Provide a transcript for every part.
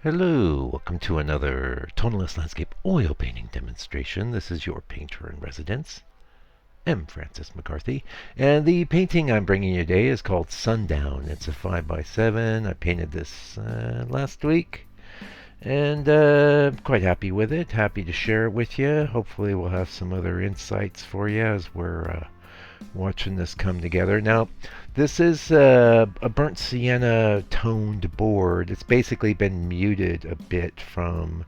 Hello, welcome to another tonalist landscape oil painting demonstration. This is your painter in residence, M. Francis McCarthy, and the painting I'm bringing you today is called Sundown. It's a 5x7. I painted this last week, and quite happy with it. Happy to share it with you. Hopefully we'll have some other insights for you as we're watching this come together. Now, this is a burnt sienna toned board. It's basically been muted a bit from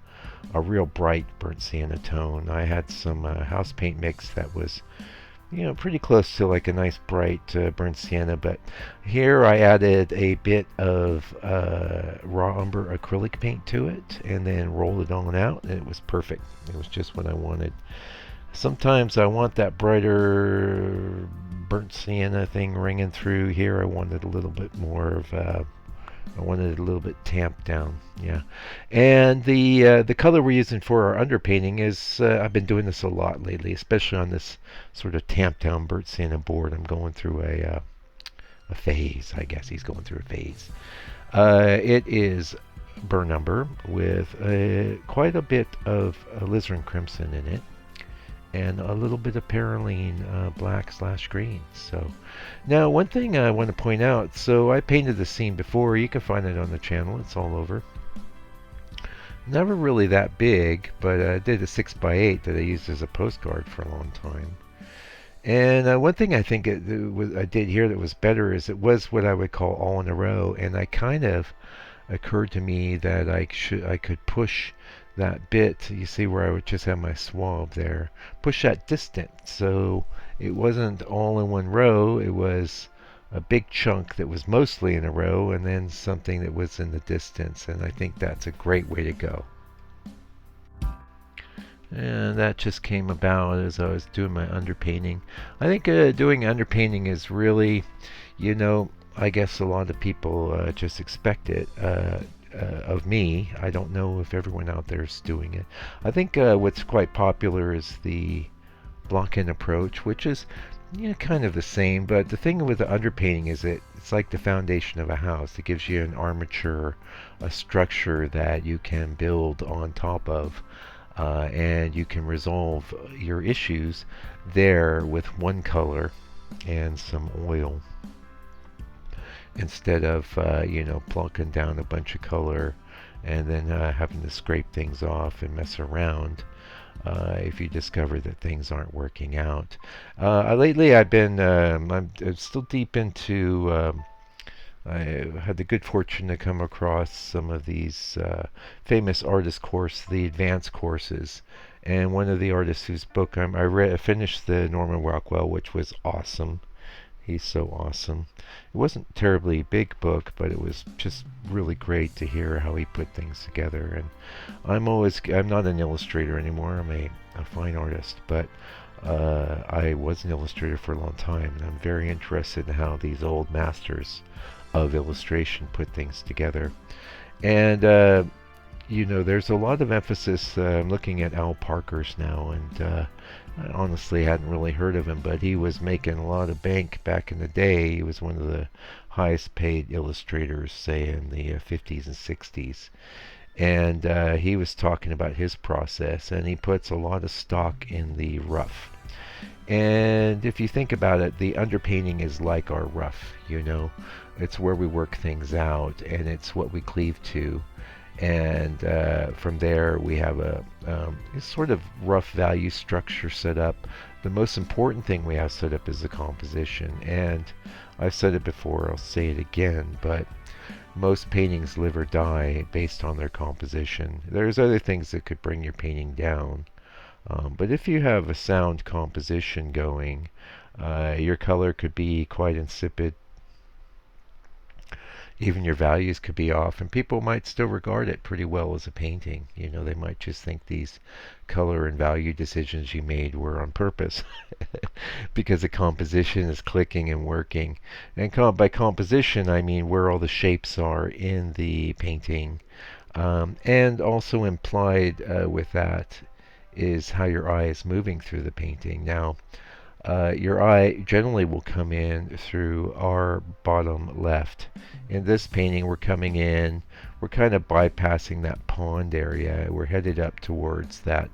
a real bright burnt sienna tone. I had some house paint mix that was, pretty close to like a nice bright burnt sienna, but here I added a bit of raw umber acrylic paint to it and then rolled it on out, and it was perfect. It was just what I wanted. Sometimes I want that brighter burnt sienna thing ringing through. Here I wanted a little bit more of I wanted it a little bit tamped down. Yeah. And the color we're using for our underpainting is I've been doing this a lot lately, especially on this sort of tamped down burnt sienna board. I'm going through a phase, I guess. He's going through a phase. It is burnt umber with quite a bit of alizarin crimson in it, and a little bit of perylene black/green. So now one thing I want to point out, so I painted the scene before. You can find it on the channel. It's all over. Never really that big, but I did a 6x8 that I used as a postcard for a long time. And one thing I think I did here that was better is it was what I would call all in a row, and I kind of occurred to me that I could push that bit, you see where I would just have my swab there, push that distant, so it wasn't all in one row. It was a big chunk that was mostly in a row and then something that was in the distance, and I think that's a great way to go. And that just came about as I was doing my underpainting. I think doing underpainting is really, I guess a lot of people just expect it of me. I don't know if everyone out there is doing it. I think what's quite popular is the block-in approach, which is kind of the same, but the thing with the underpainting is it's like the foundation of a house. It gives you an armature, a structure that you can build on top of, and you can resolve your issues there with one color and some oil, instead of plunking down a bunch of color and then having to scrape things off and mess around if you discover that things aren't working out. Lately I'm still deep into I had the good fortune to come across some of these famous artist course, the advanced courses, and one of the artists whose book I finished, the Norman Rockwell, which was awesome. He's so awesome. It wasn't a terribly big book, but it was just really great to hear how he put things together. And I'm not an illustrator anymore. I'm a fine artist, but I was an illustrator for a long time, and I'm very interested in how these old masters of illustration put things together. And there's a lot of emphasis. I'm looking at Al Parker's now, and I honestly hadn't really heard of him, but he was making a lot of bank back in the day. He was one of the highest paid illustrators, say in the 50s and 60s. And he was talking about his process, and he puts a lot of stock in the rough. And if you think about it, the underpainting is like our rough, It's where we work things out, and it's what we cleave to. And from there we have a sort of rough value structure set up. The most important thing we have set up is the composition, and I've said it before, I'll say it again, but most paintings live or die based on their composition. There's other things that could bring your painting down, but if you have a sound composition going, your color could be quite insipid. Even your values could be off, and people might still regard it pretty well as a painting. They might just think these color and value decisions you made were on purpose because the composition is clicking and working. And by composition, I mean where all the shapes are in the painting. And also implied with that is how your eye is moving through the painting. Now, your eye generally will come in through our bottom left. In this painting, we're we're kind of bypassing that pond area. We're headed up towards that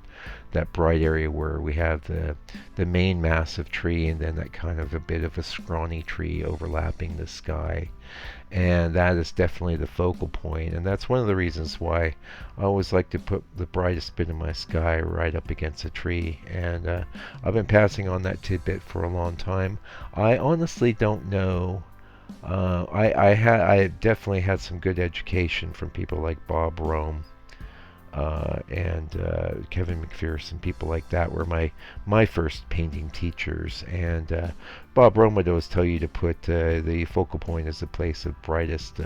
bright area where we have the main massive tree and then that kind of a bit of a scrawny tree overlapping the sky. And that is definitely the focal point, and that's one of the reasons why I always like to put the brightest bit of my sky right up against a tree. And I've been passing on that tidbit for a long time. I honestly don't know. I definitely had some good education from people like Bob Rome and Kevin McPherson, people like that were my first painting teachers. And Bob Rome would always tell you to put the focal point as the place of brightest,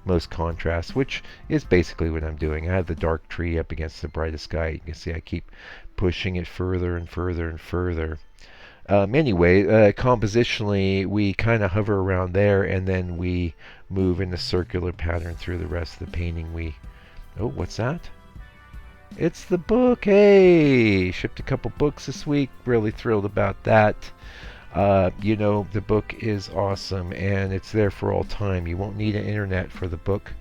most contrast, which is basically what I'm doing. I have the dark tree up against the brightest sky. You can see I keep pushing it further and further and further. Anyway, compositionally, we kind of hover around there, and then we move in a circular pattern through the rest of the painting. Oh, what's that? It's the book. Hey, shipped a couple books this week. Really thrilled about that. The book is awesome, and it's there for all time. You won't need an internet for the book.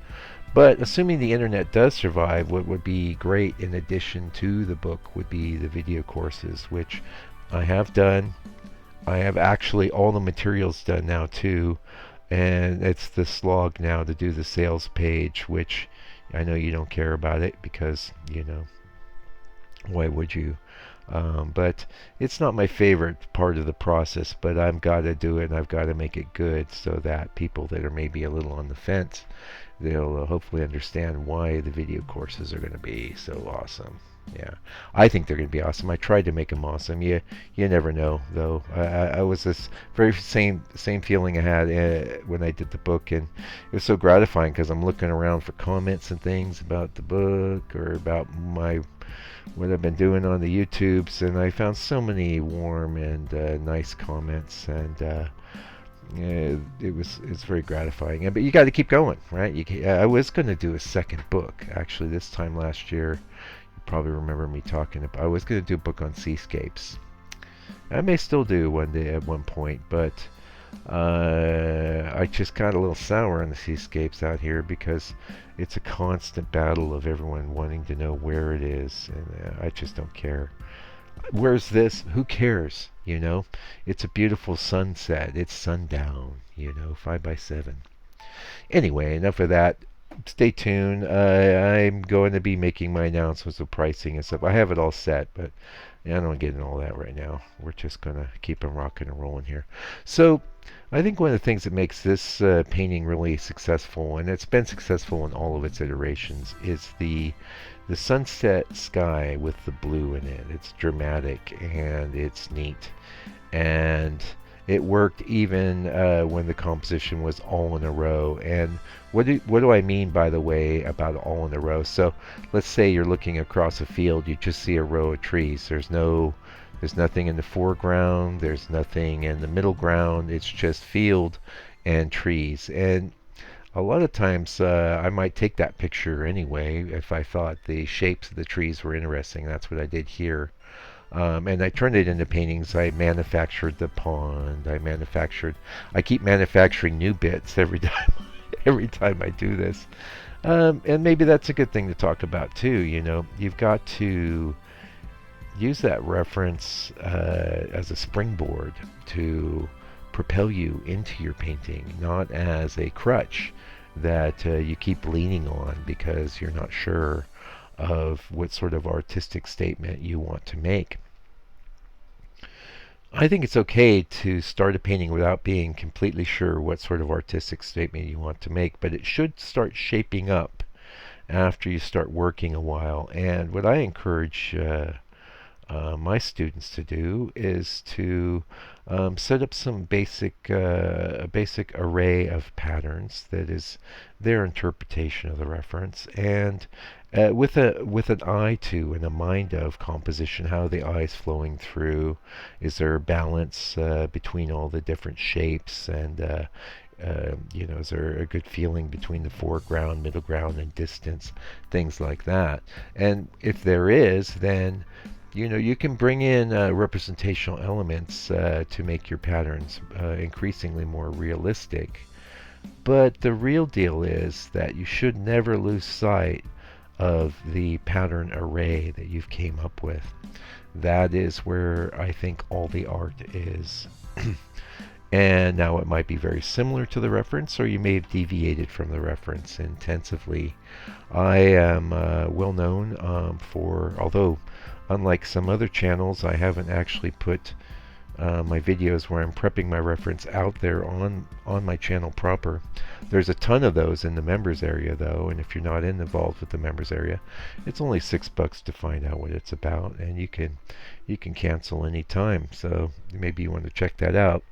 But assuming the internet does survive, what would be great in addition to the book would be the video courses, which I have done. I have actually all the materials done now too, and it's the slog now to do the sales page, which I know you don't care about it because, why would you? But it's not my favorite part of the process, but I've got to do it, and I've got to make it good so that people that are maybe a little on the fence, they'll hopefully understand why the video courses are going to be so awesome. Yeah, I think they're going to be awesome. I tried to make them awesome. You never know, though. I was this very same feeling I had when I did the book, and it was so gratifying because I'm looking around for comments and things about the book or about what I've been doing on the YouTubes, and I found so many warm and nice comments, and it's very gratifying. But you got to keep going, right? I was going to do a second book actually this time last year. Probably remember me talking about. I was going to do a book on seascapes. I may still do one day at one point, but I just got a little sour on the seascapes out here because it's a constant battle of everyone wanting to know where it is, and I just don't care. Where's this? Who cares? It's a beautiful sunset. It's sundown. 5x7. Anyway, enough of that. Stay tuned. I'm going to be making my announcements of pricing and stuff. I have it all set, but I don't get into all that right now. We're just going to keep on rocking and rolling here. So I think one of the things that makes this painting really successful, and it's been successful in all of its iterations, is the sunset sky with the blue in it. It's dramatic and it's neat. And it worked even when the composition was all in a row. And what do I mean, by the way, about all in a row? So let's say you're looking across a field, you just see a row of trees. There's nothing in the foreground, there's nothing in the middle ground, it's just field and trees. And a lot of times I might take that picture anyway if I thought the shapes of the trees were interesting. That's what I did here. And I turned it into paintings. I manufactured the pond. I keep manufacturing new bits every time I do this. And maybe that's a good thing to talk about too. You've got to use that reference as a springboard to propel you into your painting, not as a crutch that you keep leaning on because you're not sure of what sort of artistic statement you want to make. I think it's okay to start a painting without being completely sure what sort of artistic statement you want to make, but it should start shaping up after you start working a while. And what I encourage my students to do is to set up some a basic array of patterns that is their interpretation of the reference, and with an eye to and a mind of composition. How the eye is flowing through. Is there a balance between all the different shapes, and is there a good feeling between the foreground, middle ground, and distance, things like that. And if there is, then you can bring in representational elements to make your patterns increasingly more realistic. But the real deal is that you should never lose sight of the pattern array that you've came up with. That is where I think all the art is. And now it might be very similar to the reference, or you may have deviated from the reference intensively. I am well known for, although unlike some other channels, I haven't actually put my videos where I'm prepping my reference out there on my channel proper. There's a ton of those in the members area though, and if you're not involved with the members area, it's only $6 to find out what it's about, and you can cancel anytime. So maybe you want to check that out.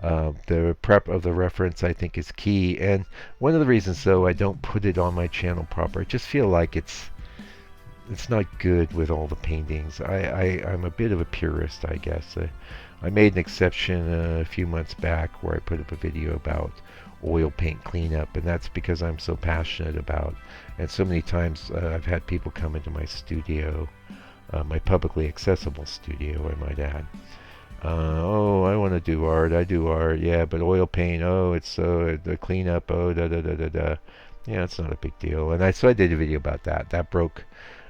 The prep of the reference I think is key, and one of the reasons though I don't put it on my channel proper, I just feel like it's not good with all the paintings. I'm a bit of a purist, I guess. I made an exception a few months back where I put up a video about oil paint cleanup, and that's because I'm so passionate about, and so many times I've had people come into my studio, my publicly accessible studio I might add. Oh, I want to do art. I do art. Yeah, but oil paint. Oh, it's so the cleanup. Oh, da da da da da. Yeah, it's not a big deal. And so I did a video about that. That broke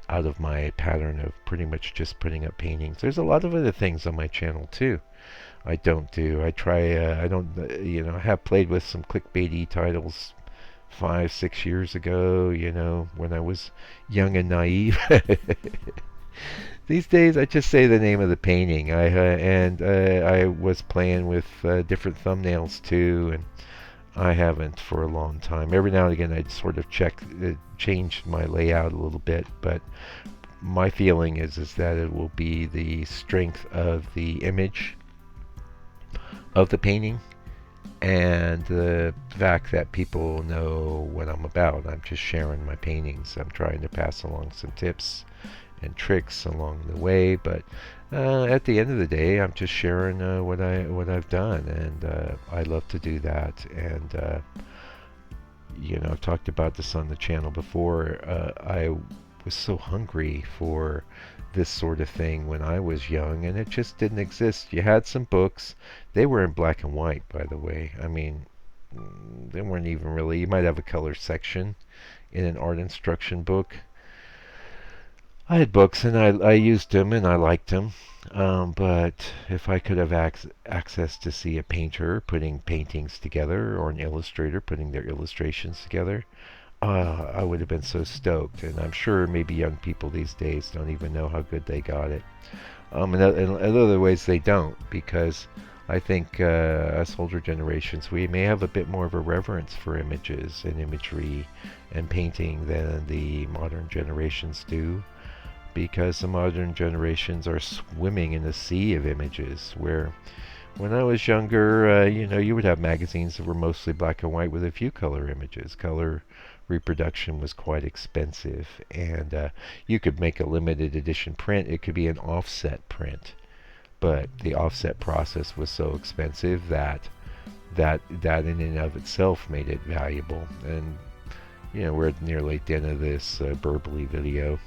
out of my pattern of pretty much just putting up paintings. There's a lot of other things on my channel too. I don't do. I try. I don't. I have played with some clickbaity titles 5-6 years ago. When I was young and naive. These days, I just say the name of the painting. I was playing with different thumbnails too, and I haven't for a long time. Every now and again, I'd sort of change my layout a little bit, but my feeling is that it will be the strength of the image of the painting and the fact that people know what I'm about. I'm just sharing my paintings. I'm trying to pass along some tips and tricks along the way, but at the end of the day, I'm just sharing what I've done, and I love to do that. And I've talked about this on the channel before. I was so hungry for this sort of thing when I was young, and it just didn't exist. You had some books; they were in black and white, by the way. I mean, they weren't even really. You might have a color section in an art instruction book. I had books, and I used them, and I liked them. But if I could have access to see a painter putting paintings together, or an illustrator putting their illustrations together, I would have been so stoked. And I'm sure maybe young people these days don't even know how good they got it. In other ways, they don't, because I think us older generations, we may have a bit more of a reverence for images and imagery and painting than the modern generations do. Because the modern generations are swimming in a sea of images, where when I was younger, you would have magazines that were mostly black and white with a few color images. Color reproduction was quite expensive, and you could make a limited edition print. It could be an offset print, but the offset process was so expensive that in and of itself made it valuable. And we're at the near late end of this Burbly video.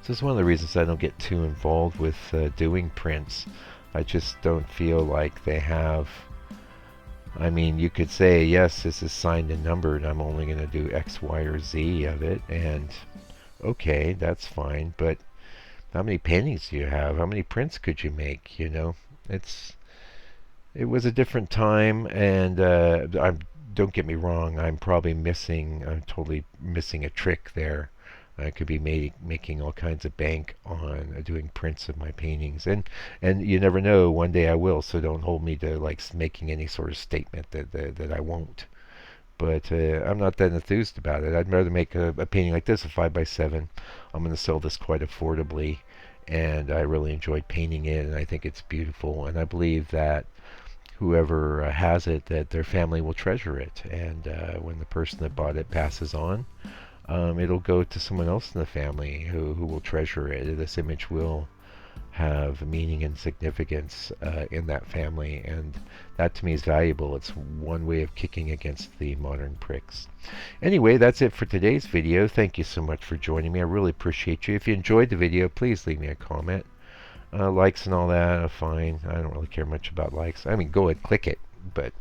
So it's one of the reasons I don't get too involved with doing prints. I just don't feel like they have... I mean, you could say, yes, this is signed and numbered. I'm only going to do X, Y, or Z of it. And, okay, that's fine. But how many paintings do you have? How many prints could you make, It was a different time, and don't get me wrong, I'm totally missing a trick there. I could be making all kinds of bank on doing prints of my paintings, and you never know. One day I will, so don't hold me to making any sort of statement that I won't. But I'm not that enthused about it. I'd rather make a painting like this, a 5x7. I'm going to sell this quite affordably, and I really enjoyed painting it, and I think it's beautiful, and I believe that whoever has it, that their family will treasure it, and when the person that bought it passes on, it'll go to someone else in the family who will treasure it. This image will have meaning and significance in that family, and that to me is valuable. It's one way of kicking against the modern pricks. Anyway, that's it for today's video. Thank you so much for joining me. I really appreciate you. If you enjoyed the video, please leave me a comment. Likes and all that are fine. I don't really care much about likes. I mean, go ahead, click it, but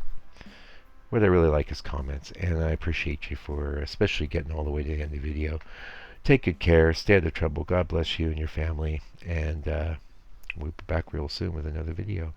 what I really like is comments, and I appreciate you for especially getting all the way to the end of the video. Take good care, stay out of trouble, God bless you and your family, and we'll be back real soon with another video.